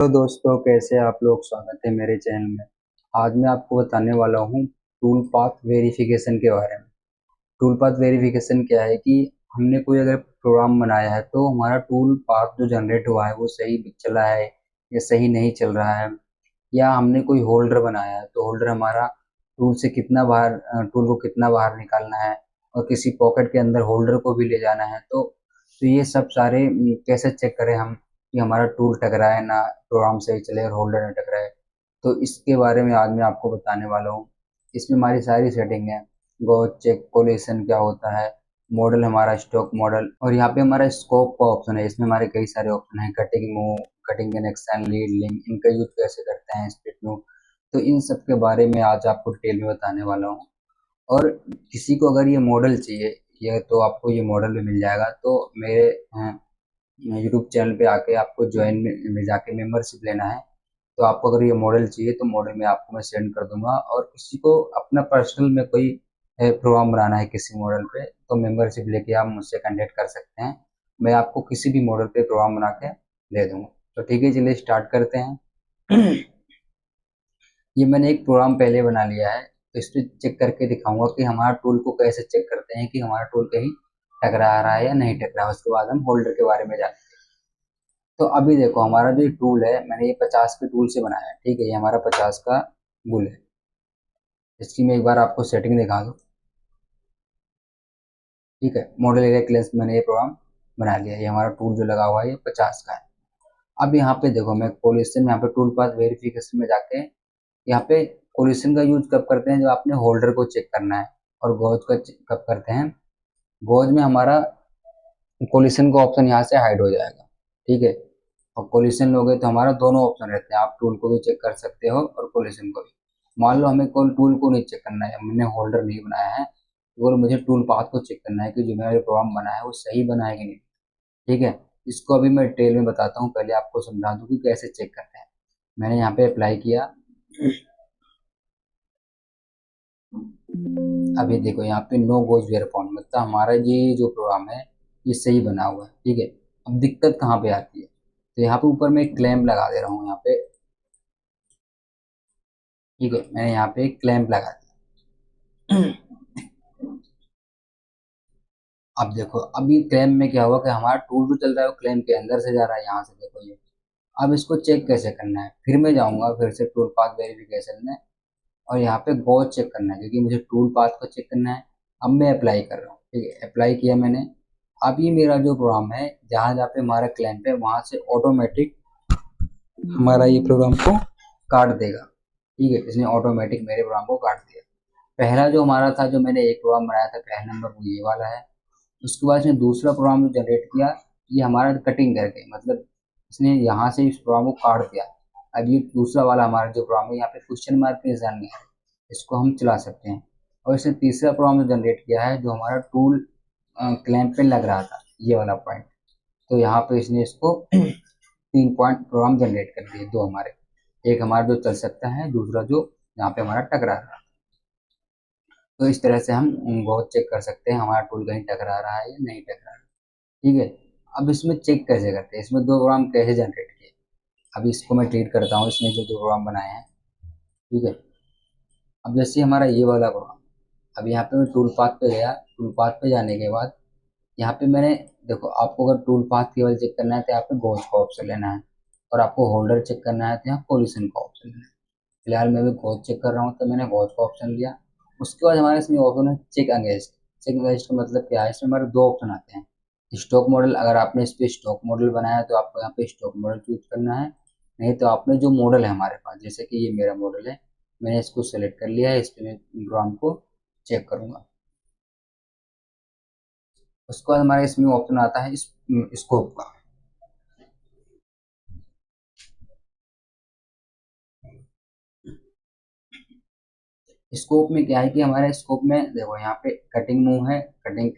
तो दोस्तों, कैसे आप लोग? स्वागत है मेरे चैनल में। आज मैं आपको बताने वाला हूँ टूल पाथ वेरिफिकेशन के बारे में। टूल पाथ वेरिफिकेशन क्या है कि हमने कोई अगर प्रोग्राम बनाया है तो हमारा टूल पाथ जो जनरेट हुआ है वो सही चला है या सही नहीं चल रहा है, या हमने कोई होल्डर बनाया है तो होल्डर हमारा टूल से कितना बाहर, टूल को कितना बाहर निकालना है, और किसी पॉकेट के अंदर होल्डर को भी ले जाना है। तो ये सब सारे कैसे चेक करें हम कि हमारा टूल टकराए ना, प्रोग्राम सही चले और होल्डर ना टकराए। तो इसके बारे में आज मैं आपको बताने वाला हूँ। इसमें हमारी सारी सेटिंग है। गो चेक कोलेशन क्या होता है, मॉडल हमारा स्टॉक मॉडल, और यहाँ पे हमारा स्कोप का ऑप्शन है। इसमें हमारे कई सारे ऑप्शन है, cutting move, cutting connection, lead link, इनका यूज कैसे करते हैं, स्प्लिट मूव। तो इन सब के बारे में आज आपको डिटेल में बताने वाला हूँ। और किसी को अगर ये मॉडल चाहिए, ये तो आपको ये मॉडल भी मिल जाएगा। तो मेरे यूट्यूब चैनल पे आके आपको ज्वाइन में जाके मेंबरशिप लेना है। तो आपको अगर ये मॉडल चाहिए तो मॉडल में आपको मैं सेंड कर दूंगा। और किसी को अपना पर्सनल में कोई प्रोग्राम बनाना है किसी मॉडल पे, तो मेंबरशिप लेके आप मुझसे कांटेक्ट कर सकते हैं। मैं आपको किसी भी मॉडल पे प्रोग्राम बना के दे दूंगा। तो ठीक है, चलिए स्टार्ट करते हैं। ये मैंने एक प्रोग्राम पहले बना लिया है, तो इस पे चेक करके दिखाऊंगा कि हमारा टूल को कैसे चेक करते हैं कि हमारा टूल कहीं टकरा रहा है या नहीं टकरा। उसके बाद हम होल्डर के बारे में जानते हैं। तो अभी देखो, हमारा जो टूल है, मैंने ये 50 के टूल से बनाया है। ठीक है, ये हमारा 50 का बुल है। इसकी मैं एक बार आपको सेटिंग दिखा दूँ। ठीक है, मॉडल एरिया क्लेंस मैंने ये प्रोग्राम बना लिया है। ये हमारा टूल जो लगा हुआ है ये 50 का है। अब यहाँ पे देखो, मैं कोलिशन यहाँ पे टूल पाथ वेरिफिकेशन में जाके यहाँ पे कोलिशन का यूज कब करते हैं, जब आपने होल्डर को चेक करना है। और गॉज का कब करते हैं, गॉज में हमारा कोलिशन का ऑप्शन यहाँ से हाइड हो जाएगा। ठीक है, और कोलिशन लोगे तो हमारा दोनों ऑप्शन रहते हैं, आप टूल को भी चेक कर सकते हो और कोलिशन को भी। मान लो हमें कोई टूल को नहीं चेक करना है, हमने होल्डर नहीं बनाया है, तो मुझे टूल पाथ को चेक करना है कि जो मैंने प्रोग्राम बनाया है वो सही बना है कि नहीं। ठीक है, इसको अभी मैं डिटेल में बताता हूँ। पहले आपको समझा दूँ कि कैसे चेक करते हैं। मैंने यहाँ पे अप्लाई किया। अभी देखो, यहाँ पे नो गोज वेयर फाउंड, मतलब हमारा ये जो प्रोग्राम है ये सही बना हुआ है। ठीक है, अब दिक्कत कहाँ पे आती है, तो यहाँ पे ऊपर मैं एक क्लैंप लगा दे रहा हूँ यहाँ पे। ठीक है, मैंने यहाँ पे एक क्लैंप लगा दिया। अब देखो, अभी क्लैंप में क्या हुआ कि हमारा टूल जो चल रहा है वो क्लैंप के अंदर से जा रहा है, यहाँ से देखो ये। अब इसको चेक कैसे करना है, फिर मैं जाऊंगा फिर से टूल पाथ वेरिफिकेशन में, और यहाँ पे गो चेक करना है क्योंकि मुझे टूल पाथ को चेक करना है। अब मैं अप्लाई कर रहा हूँ। ठीक है, अप्लाई किया मैंने। अब ये मेरा जो प्रोग्राम है, जहाँ जहाँ पे हमारा क्लैंप है वहां से ऑटोमेटिक हमारा ये प्रोग्राम को काट देगा। ठीक है, इसने ऑटोमेटिक मेरे प्रोग्राम को काट दिया। पहला जो हमारा था, जो मैंने एक प्रोग्राम बनाया था पहला नंबर, वो ये वाला है। उसके बाद इसने दूसरा प्रोग्राम जो जनरेट किया, ये हमारा कटिंग करके, मतलब इसने यहाँ से इस प्रोग्राम को काट दिया। अब ये दूसरा वाला हमारा जो प्रोग्राम है, यहाँ पे क्वेश्चन मार्क के निशान नहीं है, इसको हम चला सकते हैं। और इसने तीसरा प्रोग्राम जो जनरेट किया है, जो हमारा टूल क्लैंप पे लग रहा था, ये वाला पॉइंट, तो यहाँ पे इसने इसको 3 पॉइंट प्रोग्राम जनरेट कर दिए, दो हमारे। एक हमारा जो चल सकता है, दूसरा जो यहाँ पे हमारा टकरा रहा है। तो इस तरह से हम बहुत चेक कर सकते हैं हमारा टूल कहीं टकरा रहा है या नहीं टकरा रहा है। ठीक है, अब इसमें चेक कैसे करते हैं, इसमें दो प्रोग्राम कैसे जनरेट किए। अब इसको मैं डिलीट करता हूँ, इसमें जो दो प्रोग्राम बनाए हैं। ठीक है, अब जैसे हमारा ये वाला प्रोग्राम, अब यहाँ पे मैं टूल पाथ पे गया। टूल पाथ पे जाने के बाद यहाँ पे मैंने, देखो आपको अगर टूल पाथ केवल चेक करना है तो यहाँ पे गोज का ऑप्शन लेना है, और आपको होल्डर चेक करना है तो यहाँ कोलिशन का ऑप्शन लेना है। फिलहाल मैं भी गोज चेक कर रहा हूँ तो मैंने गोज का ऑप्शन लिया। उसके बाद हमारे इसमें ऑप्शन है चेक अगेंस्ट। चेक अगेंस्ट का मतलब क्या है, इसमें हमारे दो ऑप्शन आते हैं। स्टॉक मॉडल, अगर आपने इस पे स्टॉक मॉडल बनाया है तो आपको यहाँ पे स्टॉक मॉडल चूज करना है। नहीं तो आपने जो मॉडल है हमारे पास, जैसे कि ये मेरा मॉडल है, मैंने इसको सेलेक्ट कर लिया है, इस पे मैं प्रोग्राम को चेक करूंगा। उसके बाद हमारे इसमें ऑप्शन आता है स्कोप का। स्कोप में क्या है कि हमारे स्कोप में देखो, यहाँ पे कटिंग मूव है, कटिंग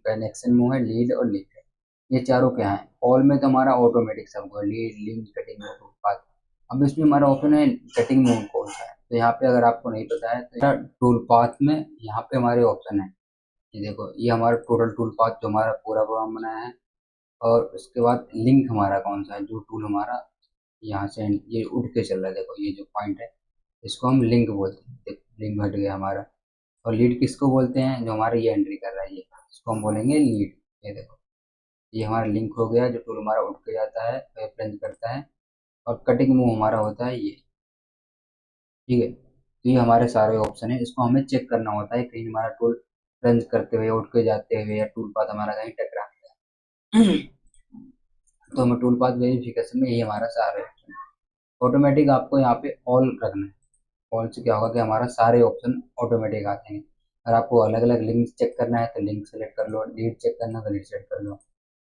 कनेक्शन मूव है, लीड और लिंक है। ये चारों क्या है, ऑल में तो हमारा ऑटोमेटिक सब है, lead link cutting move tool path. अब इसमें हमारा ऑप्शन है कटिंग मूव कौन सा है, तो यहाँ पे अगर आपको नहीं पता है तो टूल पाथ में यहाँ पे हमारे ऑप्शन है। ये देखो, ये हमारा टोटल टूल पाथ जो हमारा पूरा प्रोग्राम बनाया है। और उसके बाद लिंक हमारा कौन सा है, जो टूल हमारा यहाँ से ये उठ के चल रहा है, देखो ये जो पॉइंट है इसको हम लिंक बोलते हैं। देखो लिंक हट गया हमारा। और लीड किसको बोलते हैं, जो हमारा ये एंट्री कर रहा है ये, इसको हम बोलेंगे लीड। ये देखो ये हमारा लिंक हो गया, जो टूल हमारा उठ के जाता है, प्लेंज करता है। और कटिंग मूव हमारा होता है ये, ठीक है। तो ये हमारे सारे ऑप्शन है, इसको हमें चेक करना होता है कहीं हमारा टूल प्लेंज करते हुए, उठ के जाते हुए, या टूल पाथ हमारा कहीं टकरा गया। तो हमें टूल पाथ वेरिफिकेशन में ये हमारा सारे ऑप्शन। ऑटोमेटिक आपको यहाँ पे ऑल रखना है। ऑल से क्या होगा कि हमारा सारे ऑप्शन ऑटोमेटिक आते हैं। अगर आपको अलग अलग लिंक चेक करना है तो लिंक सेलेक्ट कर लो, लीड चेक करना है तो लीड सेलेक्ट कर लो।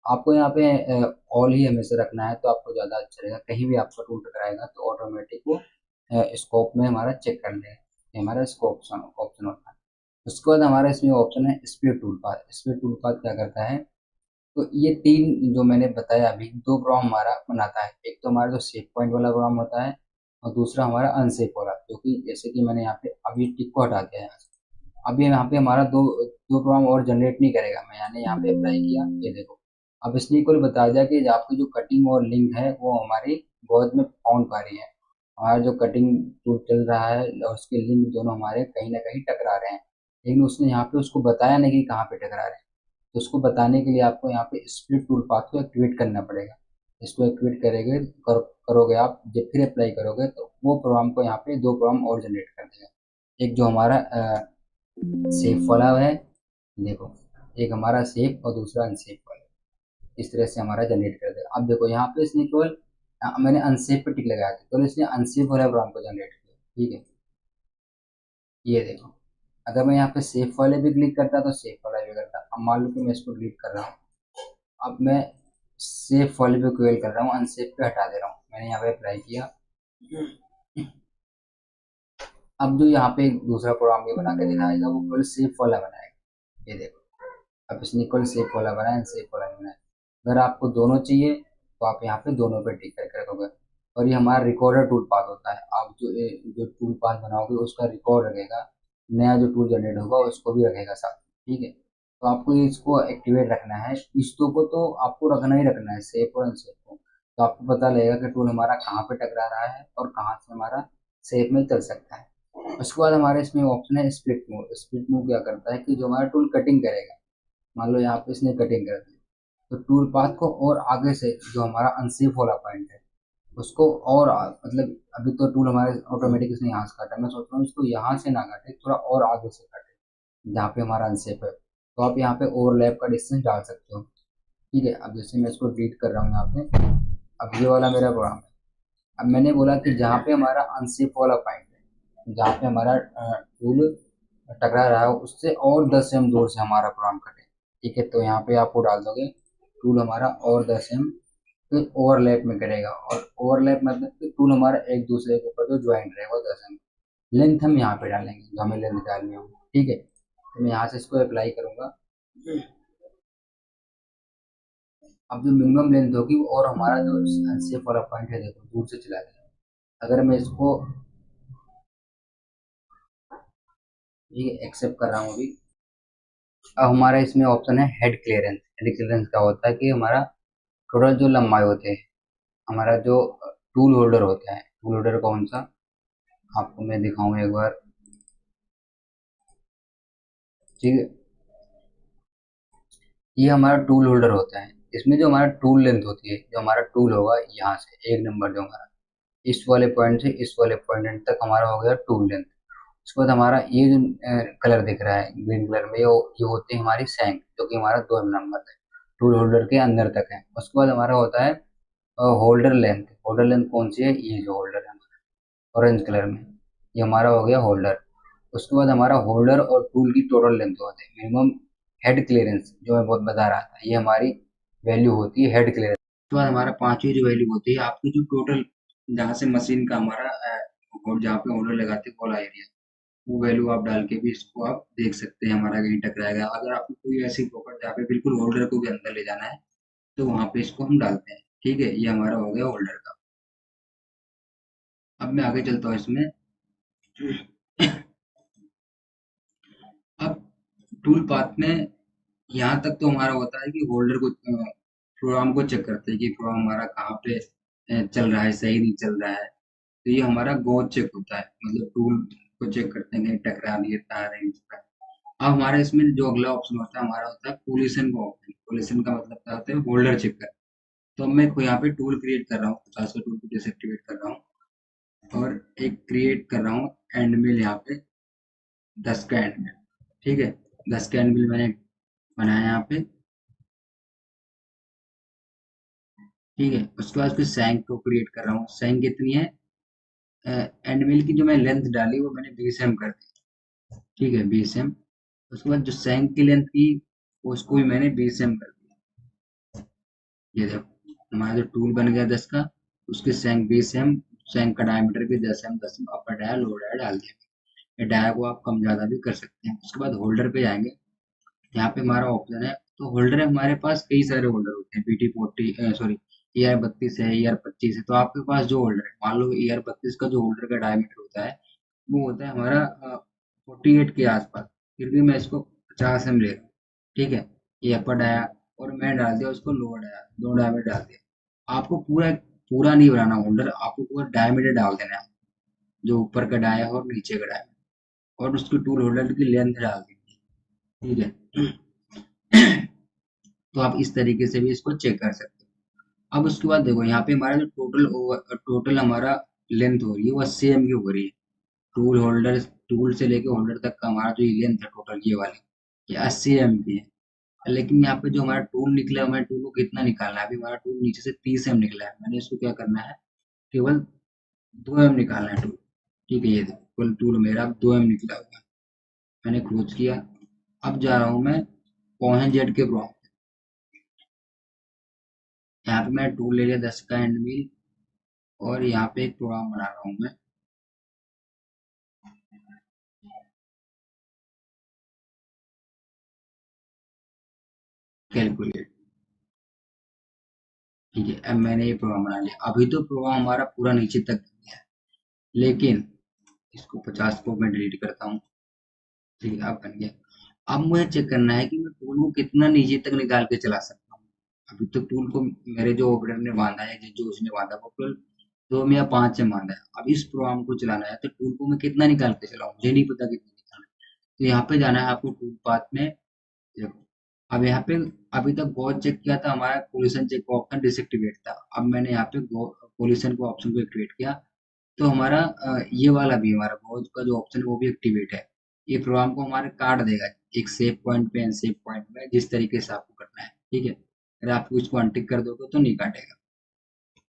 आपको यहाँ पे ऑल ही हमेशा रखना है तो आपको ज़्यादा अच्छा रहेगा। कहीं भी आपका टूल टकराएगा तो ऑटोमेटिक वो स्कोप में हमारा चेक कर लेगा। ये हमारा इसको ऑप्शन ऑप्शन होता है। उसके बाद हमारा इसमें ऑप्शन है speed tool path. Speed tool path क्या करता है, तो ये तीन जो मैंने बताया अभी, दो प्रोग्राम हमारा बनाता है। एक तो हमारा जो सेव पॉइंट वाला प्रोग्राम होता है, और दूसरा हमारा अनसेफ वाला, जो कि जैसे कि मैंने यहाँ पे अभी टिक को हटा दिया है यहाँ से। अभी यहाँ पे हमारा दो दो प्रोग्राम और जनरेट नहीं करेगा। मैंने यहाँ पे अप्लाई किया, ये देखो अब इसने को बता दिया कि आपकी जो कटिंग और लिंक है वो हमारी बहुत में फाउंड पा रही है। हमारा जो कटिंग टूल चल रहा है और उसके लिंक दोनों हमारे कहीं ना कहीं टकरा रहे हैं, लेकिन उसने यहाँ पे उसको बताया नहीं कि कहाँ पे टकरा रहे हैं। तो उसको बताने के लिए आपको यहाँ पे स्प्लिट टूल पाथ को एक्टिवेट करना पड़ेगा। इसको एक्टिवेट करोगे आप, जब फिर अप्लाई करोगे तो वो प्रोग्राम को यहाँ पे दो प्रोग्राम और जनरेट कर देगा। एक जो हमारा सेफ वाला है, देखो एक हमारा सेफ और दूसरा अनसेफ वाला, इस तरह से हमारा जनरेट कर देगा। अब देखो यहाँ पे इसने केवल मैंने अनसेफ पे टिक लगाया था तो इसने अनसेफ वाला प्रोग्राम को जनरेट किया, ठीक है। ये देखो अगर मैं यहाँ पे सेफ वाले भी क्लिक करता तो सेफ वाला भी करता। अब मान लो कि मैं इसको क्लिक कर रहा हूँ, अब मैं सेफ वाले पे क्वेल कर रहा हूँ, अनसेफ पे हटा दे रहा हूँ। मैंने यहाँ पे अप्लाई किया। अब जो यहाँ पे एक दूसरा प्रोग्राम भी बना के दिखाएगा वो केवल सेफ वाला बनाएगा। ये देखो अब इसने केवल सेफ वाला बनाया, अनसेफ वाला नहीं बनाया। अगर आपको दोनों चाहिए तो आप यहाँ पे दोनों पे टिक करके रखोगे। और ये हमारा रिकॉर्डर टूल पाथ होता है। आप जो टूल पाथ बनाओगे उसका रिकॉर्ड रखेगा, नया जो टूल जनरेट होगा उसको भी रखेगा साथ, ठीक है। तो आपको इसको एक्टिवेट रखना है। इस दो को तो आपको रखना ही रखना है, सेफ और अनसेफ को। तो आपको पता लगेगा कि टूल हमारा कहाँ पे टकरा रहा है और कहाँ से हमारा सेफ में चल सकता है। उसके बाद हमारे इसमें ऑप्शन है स्प्लिट मूव। स्प्लिट मूव क्या करता है कि जो हमारा टूल कटिंग करेगा, मान लो यहाँ पे इसने कटिंग कर दी, तो टूल पाथ को और आगे से जो हमारा अनसेफ वाला पॉइंट है उसको और मतलब अभी तो टूल हमारे ऑटोमेटिक इसने यहाँ से काटा, मैं सोच रहा हूँ इसको यहाँ से ना काटे, थोड़ा और आगे से काटे जहाँ पे हमारा अनसेफ है। तो आप यहाँ पे ओवरलैप का डिस्टेंस डाल सकते हो, ठीक है। अब जैसे मैं इसको डिलीट कर रहा हूँ यहाँ पे, अब ये वाला मेरा प्रोग्राम है। अब मैंने बोला कि जहाँ पे हमारा अनसेफ वाला पॉइंट है, जहाँ पे हमारा टूल टकरा रहा है उससे और 10 एम दूर से हमारा प्रोग्राम कटे, ठीक है। तो यहाँ पे आपको डाल दोगे टूल हमारा और 10 एम फिर ओवरलैप में करेगा। और ओवरलैप मतलब कि टूल हमारा एक दूसरे के ऊपर जो ज्वाइंट रहेगा 10 एम। लेंथ हम यहाँ पे डालेंगे जो हमें लेंथ डालनी होगी, ठीक है। तो मैं यहाँ से इसको अप्लाई करूंगा। अब जो मिनिमम लेंथ होगी वो और हमारा जो अनसेफ वाला पॉइंट है देखो दूर से चला जाएगा। अगर मैं इसको, ठीक है, एक्सेप्ट कर रहा हूँ अभी। अब हमारा इसमें ऑप्शन है हेड क्लियरेंस। हेड क्लियरेंस क्या होता है कि हमारा टोटल जो लंबाई होते हैं, हमारा जो टूल होल्डर होता है, टूल होल्डर कौन सा आपको मैं दिखाऊं एक बार, ठीक है। ये हमारा टूल होल्डर होता है। इसमें जो हमारा टूल लेंथ होती है, जो हमारा टूल होगा यहाँ से एक नंबर जो हमारा इस वाले पॉइंट से इस वाले पॉइंट तक हमारा हो गया टूल लेंथ। उसके बाद हमारा ये जो कलर दिख रहा है ग्रीन कलर में, ये होती है हमारी सैंक, जो कि हमारा 2 नंबर है, टूल होल्डर के अंदर तक है। उसके बाद हमारा होता है होल्डर लेंथ। होल्डर लेंथ कौन सी है, ये जो होल्डर है ऑरेंज कलर में, ये हमारा हो गया होल्डर। उसके बाद हमारा होल्डर और टूल की टोटल लेंथ होती है मिनिमम हेड क्लियरेंस, जो मैं बहुत बता रहा था, ये हमारी वैल्यू होती है हेड क्लियरेंस। उसके बाद हमारा पांचवी जो वैल्यू होती है आपकी जो टोटल, जहाँ से मशीन का हमारा और जहाँ पे होल्डर लगाते हैं वाला एरिया, वो वैल्यू आप डाल के भी इसको आप देख सकते हैं हमारा कहीं टकराएगा। अगर आपको कोई ऐसी प्रॉपर्टी जहाँ पे बिल्कुल होल्डर को भी अंदर ले जाना है तो वहां पे इसको हम डालते हैं, ठीक है। ये हमारा हो गया होल्डर का। अब मैं आगे चलता हूँ इसमें। अब टूल पाथ में यहाँ तक तो हमारा होता है कि होल्डर को प्रोग्राम को चेक करते हैं कि प्रोग्राम हमारा कहाँ पे चल रहा है सही नहीं चल रहा है। तो ये हमारा गो चेक होता है, मतलब टूल को चेक करते हैं कहीं टकरा नहीं है तार है इस पर। अब हमारा इसमें जो अगला ऑप्शन होता है हमारा होता है कोलिशन का ऑप्शन। कोलिशन का मतलब क्या होता है, होल्डर चेक कर। तो अब मैं यहाँ पे टूल क्रिएट कर रहा हूँ, 50 का टूल को डिसएक्टिवेट कर रहा हूँ और एक क्रिएट कर रहा हूँ एंड मिल यहाँ पे 10 का एंड मिल। ठीक है, 10 का एंड मिल मैंने बनाया यहाँ पे। ठीक है, उसके बाद फिर सैंक को क्रिएट कर रहा हूँ। सैंक कितनी है, एंड मिल की जो मैं लेंथ डाली वो मैंने 20 एम कर दी। ठीक है, 20 एम। उसके बाद जो सैंक की लेंथ थी उसको भी मैंने 20 एम कर दिया। ये देखो हमारा जो टूल बन गया 10 का, उसके सैंक 20 एम, सैंक का डायमीटर भी 10 एम, 10 एम अपर डाया लोअर डाया डाल दिया। ये डाया को आप कम ज्यादा भी कर सकते हैं। उसके बाद होल्डर पे जाएंगे, यहाँ पे हमारा ऑप्शन है। तो होल्डर है, हमारे पास कई सारे होल्डर होते हैं, BT40 सॉरी ER32 है, ER25 है। तो आपके पास जो होल्डर है, मान लो ER32 का जो होल्डर का डायमीटर होता है वो होता है हमारा 48 के आसपास। फिर भी मैं इसको 50 एम ले रहा हूँ। ठीक है, ये अपर डाया और मैं डाल दिया उसको लोअर डाया, दो डायमीटर डाल दिया। आपको पूरा पूरा नहीं बनाना होल्डर, आपको पूरा डायमीटर डाल देना है, जो ऊपर का डाया है और नीचे का डाया है, और उसकी टूल होल्डर की लेंथ डाल दी। ठीक है। तो आप इस तरीके से भी इसको चेक कर सकते हो। अब उसके बाद देखो यहाँ पे हमारा जो टोटल हमारा लेंथ हो रही है वो 80 एम की हो रही है। टूल होल्डर, टूल से लेके होल्डर तक का हमारा जो लेंथ है टोटल ये वाली, ये 80 एम की है। लेकिन यहाँ पे जो हमारा टूल निकला है, हमारे टूल को कितना निकालना है, अभी हमारा टूल नीचे से 30 एम निकला है। मैंने इसको क्या करना है, केवल 2 एम निकालना है टूल। ठीक है, ये देखो कुल टूल मेरा अब 2 एम निकला हुआ है। मैंने क्लोज किया। अब जा रहा हूँ मैं पॉइंट जेड के प्रोग्राम। यहाँ पे मैं टूल ले लिया 10 का एंड व्हील, और यहाँ पे एक प्रोग्राम बना रहा हूँ मैं, कैलकुलेट। ठीक है, अब मैंने ये प्रोग्राम बना लिया। अभी तो प्रोग्राम हमारा पूरा नीचे तक गया है, लेकिन इसको 50 को मैं डिलीट करता हूँ। ठीक है, अब बन गया। अब मुझे चेक करना है कि मैं टूल को कितना नीचे तक निकाल के चला सकता हूँ। अभी तो टूल को मेरे जो ऑपरेटर ने बांधा है, जो उसने बांधा वो केवल 2 में या 5 से बांधा है। अब इस प्रोग्राम को चलाना है तो टूल को मैं कितना निकाल के चलाऊं, मुझे नहीं पता कितना निकालना है। तो यहाँ पे जाना है आपको टूल पाथ में। देखो अब यहाँ पे अभी तक गॉस चेक किया था, हमारा कोलिशन चेक का ऑप्शन डिसएक्टिवेट था। अब मैंने यहाँ पे कोलिशन को ऑप्शन को एक्टिवेट किया, तो हमारा ये वाला भी, हमारा गॉस का जो ऑप्शन है वो भी एक्टिवेट है। ये प्रोग्राम को हमारे काट देगा एक सेव पॉइंट पे एंड सेव पॉइंट में, जिस तरीके से आपको करना है। ठीक है, अगर आप इसको अनटिक कर दोगे तो नहीं काटेगा।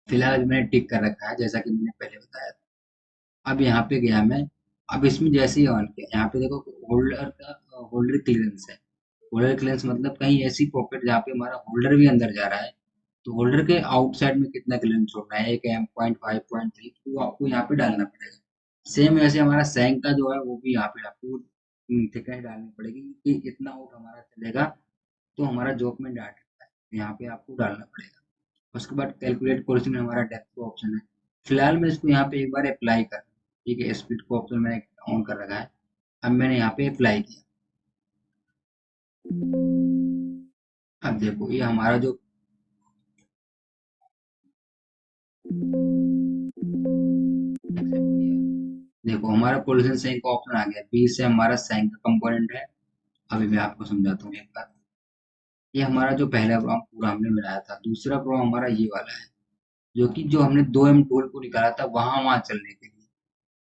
फिलहाल मैंने टिक कर रखा है जैसा कि मैंने पहले बताया था। अब यहाँ पे गया मैं। अब इसमें जैसे ही ऑन किया, यहाँ पे देखो होल्डर का होल्डर क्लियरेंस है। होल्डर क्लियरेंस मतलब कहीं ऐसी पॉकेट जहाँ पे हमारा होल्डर भी अंदर जा रहा है, तो होल्डर के आउटसाइड में कितना क्लियरेंस छोड़ना है, 1 एम, 0.5, 0.3, तो वो आपको यहाँ पे डालना पड़ेगा। सेम वैसे हमारा सैंक का जो है वो भी यहाँ पे आपको थिकनेस डालनी पड़ेगी कि इतना आउट हमारा चलेगा तो हमारा जॉब में डाट है, तो यहाँ पे आपको डालना पड़ेगा। उसके बाद कैलकुलेट कोर्स में हमारा डेप्थ का ऑप्शन है। फिलहाल मैं इसको यहाँ पे एक बार अप्लाई कर, ठीक है, स्पीड को ऑप्शन मैंने ऑन कर रखा है। अब मैंने यहाँ पे अप्लाई किया। अब देखो ये हमारा जो देखो हमारा पोल्यूशन सैंक का ऑप्शन आ गया, 20 से हमारा सैंक का कंपोनेंट है। अभी मैं आपको समझाता हूँ एक बार। ये हमारा जो पहला प्रोग्राम पूरा हमने बनाया था, दूसरा प्रोग्राम हमारा ये वाला है, जो कि जो हमने 2 एम टूल को निकाला था वहां वहां चलने के लिए।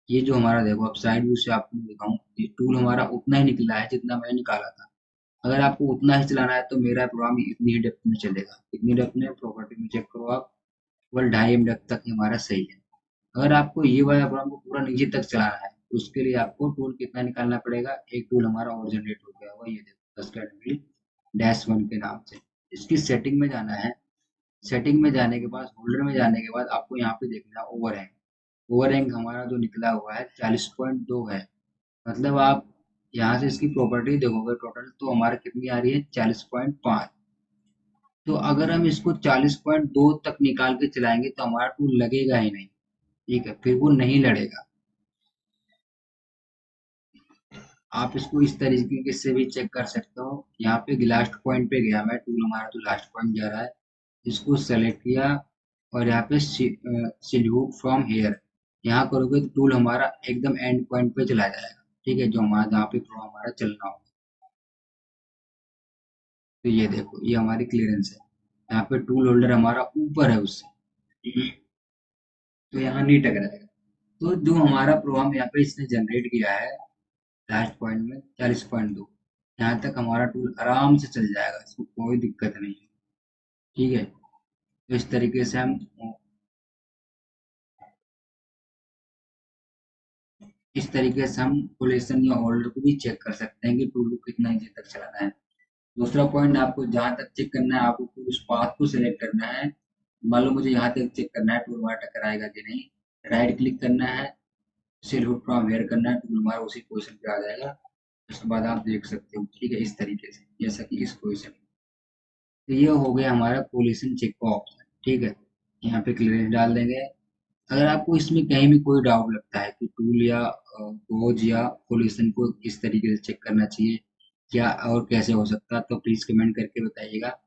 ये जो हमारा देखो, अब साइड व्यू से आपको मैं दिखाऊं, ये टूल हमारा उतना ही निकला है जितना मैंने निकाला था। अगर आपको उतना ही चलाना है तो मेरा प्रोग्राम इतनी ही डेप्थ में चलेगा। इतनी डेप्थ में प्रॉपर्टी में चेक करो आप, केवल 2.5 एम डेप्थ तक ही हमारा सही है। अगर आपको ये वाला प्रोग्राम को पूरा नीचे तक चलाना है तो उसके लिए आपको टूल कितना निकालना पड़ेगा। एक टूल हमारा और जनरेट हो गया हुआ, ये देखो 10 -1 के नाम से। इसकी सेटिंग में जाना है। सेटिंग में जाने के बाद, होल्डर में जाने के बाद आपको यहाँ पे देखना है ओवरहैंग। ओवरहैंग हमारा जो निकला हुआ है 40.2 है। मतलब आप यहाँ से इसकी प्रॉपर्टी देखोगे टोटल, तो हमारा कितनी आ रही है, 40.5। तो अगर हम इसको 40.2 तक निकाल के चलाएंगे तो हमारा टूल लगेगा ही नहीं। ठीक है, फिर वो नहीं लड़ेगा। आप इसको इस तरीके से भी चेक कर सकते हो। यहाँ पे लास्ट पॉइंट पे गया मैं, टूल हमारा जो लास्ट पॉइंट जा रहा है, इसको सेलेक्ट किया और यहाँ पे सिल्यूट फ्रॉम हेयर यहाँ करोगे तो टूल हमारा एकदम एंड पॉइंट पे चला जाएगा। ठीक है, जो हमारा जहाँ पे फ्लो हमारा चलना हो। तो ये देखो, ये हमारी क्लियरेंस है। यहाँ पे टूल होल्डर हमारा ऊपर है उससे, तो यहाँ नहीं टकराएगा। तो जो हमारा प्रोग्राम यहाँ पे इसने जनरेट किया है लास्ट पॉइंट में 40.2, यहाँ तक हमारा टूल आराम से चल जाएगा, इसको कोई दिक्कत नहीं है। ठीक है, तो इस तरीके से हम कोलेशन या होल्डर को भी चेक कर सकते हैं कि टूल को कितना इंच तक चलाना है। दूसरा पॉइंट, आपको जहाँ तक चेक करना है, आपको उस पाथ को सिलेक्ट करना है। मान लो मुझे यहाँ तक चेक करना है टूल हमारा टकराएगा कि नहीं, राइट क्लिक करना है, सेल हुड फ्रॉम वेयर करना है, टूल हमारा उसी पोजीशन पे आ जाएगा। उसके बाद आप देख सकते हो। ठीक है, इस तरीके से, जैसा कि इस पोजीशन। तो ये हो गया हमारा कोलिशन चेक का ऑप्शन। ठीक है, यहाँ पे क्लियरेंस डाल देंगे। अगर आपको इसमें कहीं भी कोई डाउट लगता है कि टूल या गोज या कोलिशन को किस तरीके से चेक करना चाहिए, क्या और कैसे हो सकता है, तो प्लीज कमेंट करके बताइएगा।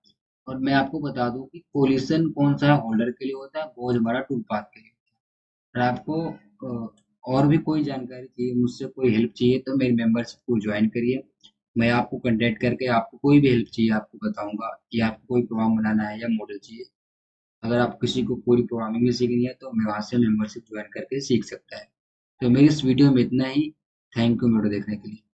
और मैं आपको बता दूं कि कोलिशन कौन सा होल्डर के लिए होता है, गोज हमारा टूल पाथ के लिए। अगर आपको और भी कोई जानकारी चाहिए, मुझसे कोई हेल्प चाहिए, तो मेरी मेंबरशिप को ज्वाइन करिए। मैं आपको कांटेक्ट करके आपको कोई भी हेल्प चाहिए आपको बताऊंगा, कि आपको कोई प्रोग्राम बनाना है या मॉडल चाहिए। अगर आप किसी को पूरी प्रोग्रामिंग भी सीखनी है तो मैं वहाँ से मेंबरशिप ज्वाइन करके सीख सकता है। तो मेरी इस वीडियो में इतना ही। थैंक यू वीडियो देखने के लिए।